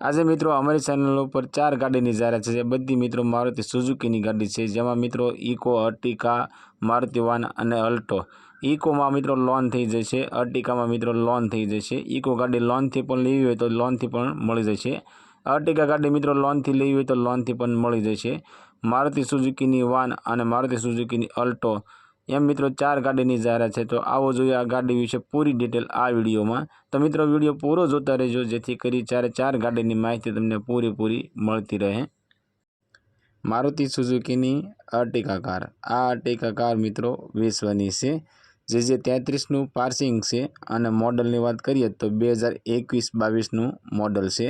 આજે મિત્રો અમાरी चैनल पर 4 गाड़ीની જાહેરાત છે। બધી મિત્રો મારુતિ સુઝુકીની ગાડી છે, જેમાં મિત્રો ઇકો, અર્ટિકા, મારુતિ વાન અને અલ્ટો। ઇકોમાં મિત્રો લોન થઈ જશે, અર્ટિકામાં મિત્રો લોન થઈ જશે। ઇકો ગાડી લોનથી પણ લેવી હોય તો લોનથી પણ મળી જશે। અર્ટિકા ગાડી મિત્રો લોનથી લેવી હોય તો લોનથી પણ મળી જશે। મારુતિ સુઝુકીની વાન અને મારુતિ સુઝુકીની અલ્ટો એમ મિત્રો 4 ગાડીની જાહેરાત છે। તો આવો જોઈએ આ ગાડી વિશે પૂરી ડિટેલ આ વિડીયોમાં। તો મિત્રો વિડીયો પૂરો જોતા રહેજો, જેથી કરી 4 ગાડીની માહિતી તમને પૂરેપૂરી મળતી રહે। મારુતિ સુઝુકીની અર્ટિકા કાર, આ અર્ટિકા કાર મિત્રો વિશ્વની છે, જે 33નું પાર્સિંગ છે અને મોડલની વાત કરીએ તો 2021-22નું મોડલ છે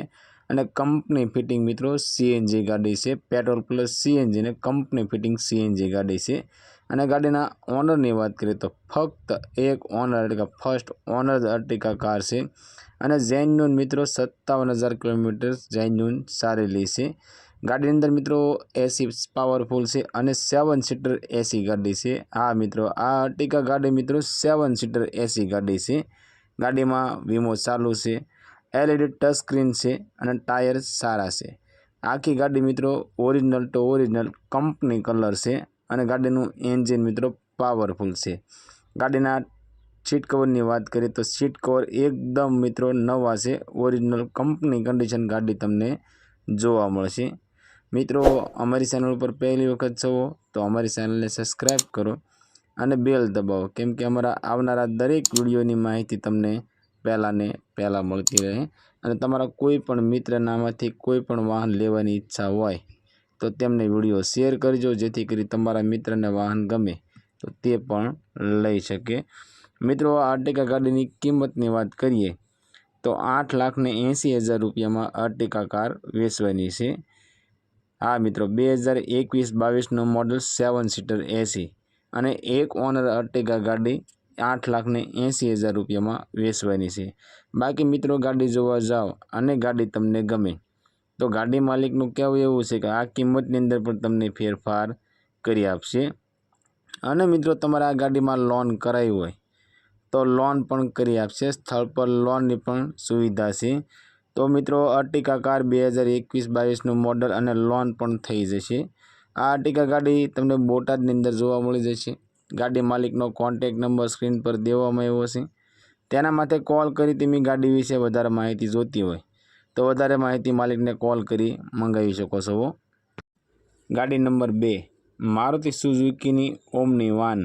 અને કંપની ફિટિંગ મિત્રો સીએનજી ગાડી છે। પેટ્રોલ પ્લસ સીએનજી ને કંપની ફિટિંગ સીએનજી ગાડી છે અને ગાડીના ઓનરની વાત કરીએ તો ફક્ત એક ઓનર એટલે કે ફર્સ્ટ ઓનર અર્ટિકા કાર છે અને જેન્યુન મિત્રો 57,000 કિલોમીટર જેન્યુન ચાલેલી છે। ગાડીની અંદર મિત્રો એસી પાવરફુલ છે અને 7 સીટર એસી ગાડી છે। હા મિત્રો, આ અર્ટિકા ગાડી મિત્રો 7 સીટર એસી ગાડી છે। ગાડીમાં વીમો ચાલુ છે, એલઈડી ટચ સ્ક્રીન છે અને ટાયર સારા છે। આખી ગાડી મિત્રો ઓરિજિનલ તો ઓરિજિનલ કંપની કલર છે અને ગાડીનું એન્જિન મિત્રો પાવરફુલ છે। ગાડીના સીટ કવરની વાત કરીએ તો સીટ કવર એકદમ મિત્રો નવા છે, ઓરિજિનલ કંપની કન્ડિશન ગાડી તમને જોવા મળશે। મિત્રો અમારી ચેનલ પર પહેલી વખત છો તો અમારી ચેનલને સબસ્ક્રાઈબ કરો અને બેલ દબાવો, કેમ કે અમારા આવનારા દરેક વિડીયોની માહિતી તમને પહેલાં મળતી રહે। અને તમારા કોઈ પણ મિત્રનામાંથી કોઈ પણ વાહન લેવાની ઈચ્છા હોય તો તેમને વિડીયો શેર કરજો, જેથી કરી તમારા મિત્રને વાહન ગમે તો તે પણ લઈ શકે। મિત્રો આ અર્ટિકા ગાડીની કિંમતની વાત કરીએ તો 8,80,000 રૂપિયામાં અર્ટિકા કાર વેચવાની છે। હા મિત્રો, 2021-22નું મોડલ 7 સીટર એસી અને એક ઓનર અર્ટિકા ગાડી 8,80,000 રૂપિયામાં વેચવાની છે। બાકી મિત્રો ગાડી જોવા જાઓ અને ગાડી તમને ગમે તો ગાડી માલિકનું કહેવું એવું છે કે આ કિંમતની અંદર પણ તમને ફેરફાર કરી આપશે અને મિત્રો તમારે આ ગાડીમાં લોન કરાવી હોય તો લોન પણ કરી આપશે, સ્થળ પર લોનની પણ સુવિધા છે। તો મિત્રો અર્ટિકા કાર 2021-22નું મોડલ અને લોન પણ થઈ જશે। આ અર્ટિકા ગાડી તમને બોટાદની અંદર જોવા મળી જશે। ગાડી માલિકનો કોન્ટેક નંબર સ્ક્રીન પર દેવામાં આવ્યો છે, તેના માટે કોલ કરી તમે ગાડી વિશે વધારે માહિતી જોતી હોય તો વધારે માહિતી માલિકને કોલ કરી મંગાવી શકો છો। ગાડી નંબર 2, મારુતિ સુઝુકીની ઓમની વાન।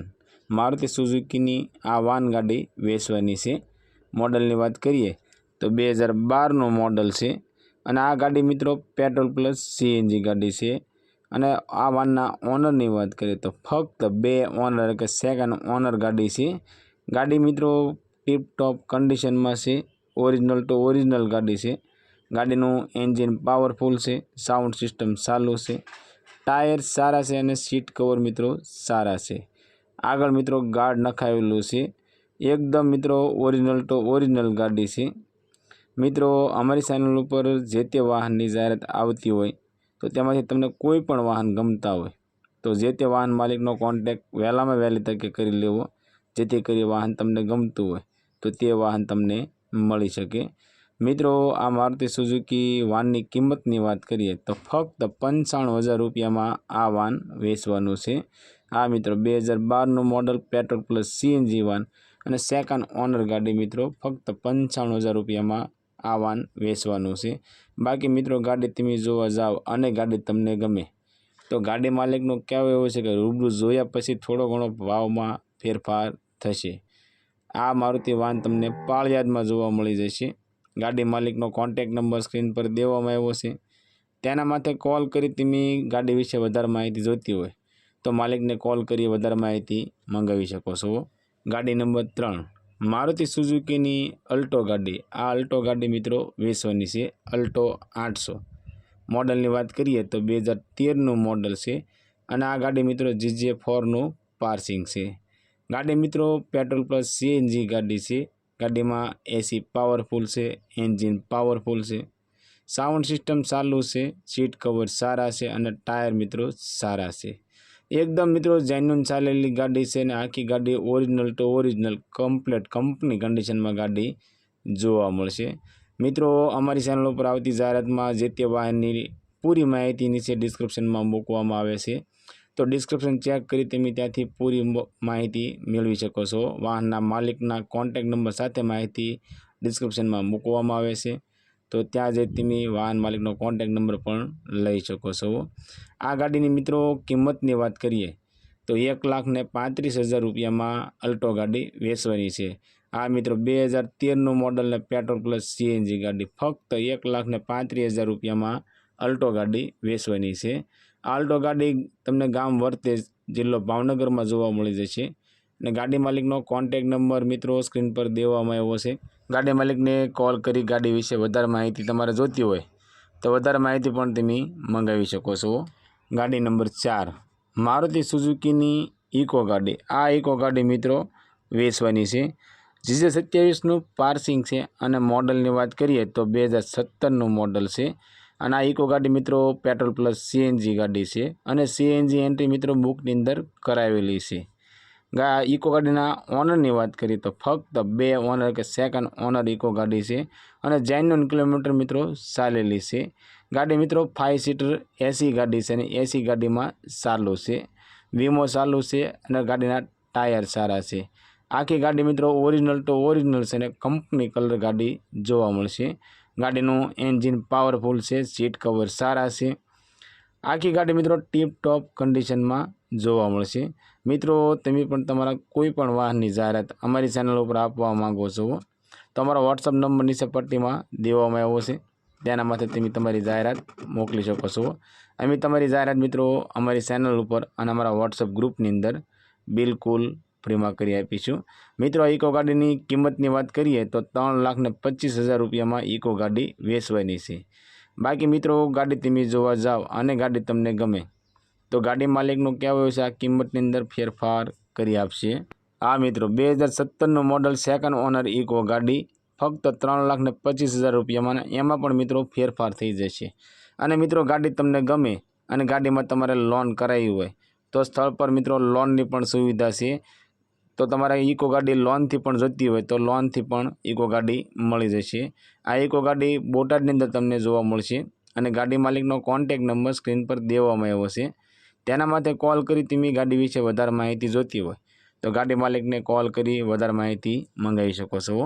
મારુતિ સુઝુકીની આ વાન ગાડી વેચવાની છે। મોડલની વાત કરીએ તો 2012નું મોડલ છે અને આ ગાડી મિત્રો પેટ્રોલ પ્લસ સીએનજી ગાડી છે અને આ વાનના ઓનરની વાત કરીએ તો ફક્ત 2 ઓનર એટલે કે સેકન્ડ ઓનર ગાડી છે। ગાડી મિત્રો ટીપટોપ કન્ડિશનમાં છે, ઓરિજિનલ તો ઓરિજિનલ ગાડી છે। ગાડીનું એન્જિન પાવરફુલ છે, સાઉન્ડ સિસ્ટમ ચાલુ છે, ટાયર સારા છે અને સીટ કવર મિત્રો સારા છે। આગળ મિત્રો ગાર્ડ નખાવેલું છે, એકદમ મિત્રો ઓરિજિનલ તો ઓરિજિનલ ગાડી છે। મિત્રો અમારી ચેનલ ઉપર જે તે વાહનની જાહેરાત આવતી હોય તો તેમાંથી તમને કોઈ પણ વાહન ગમતા હોય તો જે તે વાહન માલિકનો કોન્ટેક વહેલામાં વહેલી તકે કરી લેવો, જેથી કરી વાહન તમને ગમતું હોય તો તે વાહન તમને મળી શકે। મિત્રો આ મારુતિ સુઝુકી વાનની કિંમતની વાત કરીએ તો ફક્ત 95,000 રૂપિયામાં આ વાન વેચવાનું છે। આ મિત્રો 2012નું model petrol plus CNG van અને સેકન્ડ ઓનર ગાડી મિત્રો ફક્ત 95,000 રૂપિયામાં આ વાન વેચવાનું છે। બાકી મિત્રો ગાડી તમે જોવા જાઓ અને ગાડી તમને ગમે તો ગાડી માલિકનું કહેવું એવું છે કે રૂબરૂ જોયા પછી થોડો ઘણો ભાવમાં ફેરફાર થશે। આ મારુતિ વાન તમને પાળિયાદમાં જોવા મળી જશે। ગાડી માલિકનો કોન્ટેક નંબર સ્ક્રીન પર દેવામાં આવ્યો છે, તેના માટે કોલ કરી તમે ગાડી વિશે વધારે માહિતી જોઈતી હોય તો માલિકને કોલ કરી વધારે માહિતી મંગાવી શકો છો। ગાડી નંબર 3, મારુતિ સુઝુકીની અલ્ટો ગાડી। આ અલ્ટો ગાડી મિત્રો વેચવાની છે, અલ્ટો 800। મોડલની વાત કરીએ તો 2013નું મોડલ છે અને આ ગાડી મિત્રો GJ4નું પાર્સિંગ છે। ગાડી મિત્રો પેટ્રોલ પ્લસ સીએનજી ગાડી છે। ગાડીમાં એસી પાવરફુલ છે, એન્જિન પાવરફુલ છે, સાઉન્ડ સિસ્ટમ ચાલુ છે, સીટ કવર સારા છે અને ટાયર મિત્રો સારા છે। એકદમ મિત્રો જેન્યુન ચાલેલી ગાડી છે અને આખી ગાડી ઓરિજિનલ તો ઓરિજિનલ કમ્પ્લેટ કંપની કન્ડિશનમાં ગાડી જોવા મળશે। મિત્રો અમારી ચેનલ ઉપર આવતી જાહેરાતમાં જે તે વાહનની પૂરી માહિતી નીચે ડિસ્ક્રિપ્શનમાં મૂકવામાં આવે છે, તો ડિસ્ક્રિપ્શન ચેક કરી તમે ત્યાંથી પૂરી માહિતી મેળવી શકો છો। વાહનના માલિકના કોન્ટેક્ટ નંબર સાથે માહિતી ડિસ્ક્રિપ્શનમાં મૂકવામાં આવે છે, તો ત્યાં જઈ તમે વાહન માલિકનો કોન્ટેક્ટ નંબર પણ લઈ શકો છો। આ ગાડીની મિત્રો કિંમતની વાત કરીએ તો 1,35,000 રૂપિયામાં અલ્ટો ગાડી વેચવાની છે। આ મિત્રો 2013નું મોડલ ને પેટ્રોલ પ્લસ સીએનજી ગાડી ફક્ત 1,35,000 રૂપિયામાં અલ્ટો ગાડી વેચવાની છે। આ અલ્ટો ગાડી તમને ગામ વર્તેજ જિલ્લો ભાવનગરમાં જોવા મળી જશે અને ગાડી માલિકનો કોન્ટેક્ટ નંબર મિત્રો સ્ક્રીન પર દેવામાં આવ્યો છે। ગાડી માલિકને કોલ કરી ગાડી વિશે વધારે માહિતી તમારે જોતી હોય તો વધારે માહિતી પણ તમે મંગાવી શકો છો। ગાડી નંબર 4 મારુતિ સુઝુકીની ઇકો ગાડી। આ ઇકો ગાડી મિત્રો વેચવાની છે। GJ27નું પાર્સિંગ છે અને મોડલની વાત કરીએ તો 2017નું મોડલ છે અને આ ઇકો ગાડી મિત્રો પેટ્રોલ પ્લસ સીએનજી ગાડી છે અને સીએનજી એન્ટ્રી મિત્રો બુકની અંદર કરાવેલી છે। ઇકો ગાડીના ઓનરની વાત કરીએ તો ફક્ત 2 ઓનર કે સેકન્ડ ઓનર ઇકો ગાડી છે અને 59 કિલોમીટર મિત્રો ચાલેલી છે। ગાડી મિત્રો 5 સીટર એસી ગાડી છે અને એસી ગાડીમાં ચાલુ છે, વીમો ચાલુ છે અને ગાડીના ટાયર સારા છે। આખી ગાડી મિત્રો ઓરિજિનલ તો ઓરિજિનલ છે અને કંપની કલર ગાડી જોવા મળશે। ગાડીનું એન્જિન પાવરફુલ છે, સીટ કવર સારા છે। આખી ગાડી મિત્રો ટીપ ટોપ કન્ડિશનમાં જોવા મળશે। મિત્રો તમે પણ તમારા કોઈ પણ વાહનની જાહેરાત અમારી ચેનલ ઉપર આપવા માંગો છો તો અમારો વોટ્સઅપ નંબર નીચે પટ્ટીમાં દેવામાં આવ્યો છે, તેના માટે તમે તમારી જાહેરાત મોકલી શકો છો। અમે તમારી જાહેરાત મિત્રો અમારી ચેનલ ઉપર અને અમારા વોટ્સઅપ ગ્રુપની અંદર બિલકુલ ફ્રીમાં કરી આપીશું। મિત્રો ઇકો ગાડીની કિંમતની વાત કરીએ તો 3,25,000 રૂપિયામાં ઇકો ગાડી વેચવાની છે। બાકી મિત્રો ગાડી તમે જોવા જાઓ અને ગાડી તમને ગમે તો ગાડી માલિકનું કહેવું છે આ કિંમતની અંદર ફેરફાર કરી આપશે। આ મિત્રો 2017નું મોડલ સેકન્ડ ઓનર ઇકો ગાડી ફક્ત 3,25,000 રૂપિયામાં, એમાં પણ મિત્રો ફેરફાર થઈ જશે। અને મિત્રો ગાડી તમને ગમે અને ગાડીમાં તમારે લોન કરાવી હોય તો સ્થળ પર મિત્રો લોનની પણ સુવિધા છે, તો તમારે ઇકો ગાડી લોનથી પણ જતી હોય તો લોનથી પણ ઇકો ગાડી મળી જશે। આ ઇકો ગાડી બોટાદની અંદર તમને જોવા મળશે અને ગાડી માલિકનો કોન્ટેક્ટ નંબર સ્ક્રીન પર દેવામાં આવ્યો છે, તેના માટે કોલ કરી તમે ગાડી વિશે વધારે માહિતી જોતી હોય તો ગાડી માલિકને કોલ કરી વધારે માહિતી મંગાવી શકો છો।